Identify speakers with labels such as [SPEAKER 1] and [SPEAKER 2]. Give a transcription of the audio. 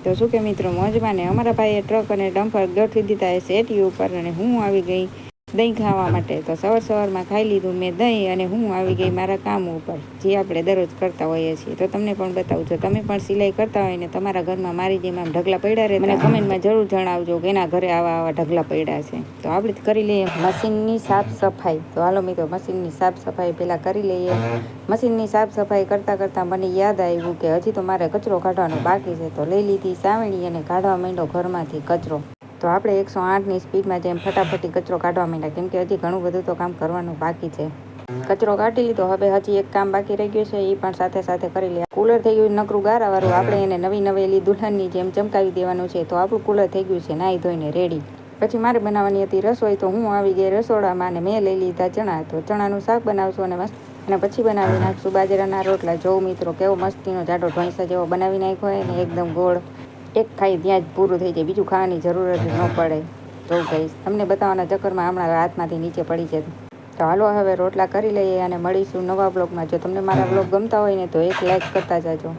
[SPEAKER 1] તો શું કે મિત્રો મોજમાં ને અમારા ભાઈએ ટ્રક અને ડમ્પર ગોઠવી દીધા એ સેટી ઉપર અને હું આવી ગઈ દહીં ખાવા માટે. તો સવારમાં ખાઈ લીધું મેં દહીં અને હું આવી ગઈ મારા કામ ઉપર, જે આપણે દરરોજ કરતા હોઈએ છીએ. તો તમને પણ બતાવું છું, તમે પણ સિલાઈ કરતા હોય ને તમારા ઘરમાં મારી જેમ આમ ઢગલા પડ્યા રહે, મને કમેન્ટમાં જરૂર જણાવજો કે એના ઘરે આવા ઢગલા પડ્યા છે. તો આપણે કરી લઈએ મશીનની સાફ સફાઈ. તો હાલો મિત્રો મશીનની સાફ સફાઈ પહેલાં કરી લઈએ. મશીનની સાફ સફાઈ કરતાં મને યાદ આવ્યું કે હજી તો મારે કચરો કાઢવાનો બાકી છે. તો લઈ લીધી સાવણી અને કાઢવા માંડ્યો ઘરમાંથી કચરો. તો આપણે 108ની સ્પીડમાં જેમ ફટાફટી કચરો કાઢવા માંડ્યા, કેમ કે હજી ઘણું બધું તો કામ કરવાનું બાકી છે. કચરો કાઢી લીધો, હવે હજી એક કામ બાકી રહી ગયું છે, એ પણ સાથે સાથે કરી લે. કુલર થઈ ગયું નકરું ગારાવાળું, આપણે એને નવી નવેલી દુલ્હનની જેમ ચમકાવી દેવાનું છે. તો આપણું કુલર થઈ ગયું છે નાહી ધોઈને રેડી. પછી મારે બનાવવાની હતી રસોઈ, તો હું આવી ગઈ રસોડામાં અને મેં લઈ લીધા ચણા. તો ચણાનું શાક બનાવશું અને મસ્ત, અને પછી બનાવી નાખશું બાજરાના રોટલા. જો મિત્રો કેવો મસ્તીનો જાડો ઢોંસા જેવો બનાવી નાખ્યો હોય ને, એકદમ ગોળ. એક ખાઈ ત્યાં જ પૂરું થઈ જાય, બીજું ખાવાની જરૂર જ ન પડે. તો કહીશ તમને બતાવવાના ચક્કરમાં હમણાં હાથમાંથી નીચે પડી જાય. તો હાલો હવે રોટલા કરી લઈએ અને મળીશું નવા બ્લોગમાં. જો તમને મારા બ્લોગ ગમતા હોય ને તો એક લાઈક કરતા જાજો.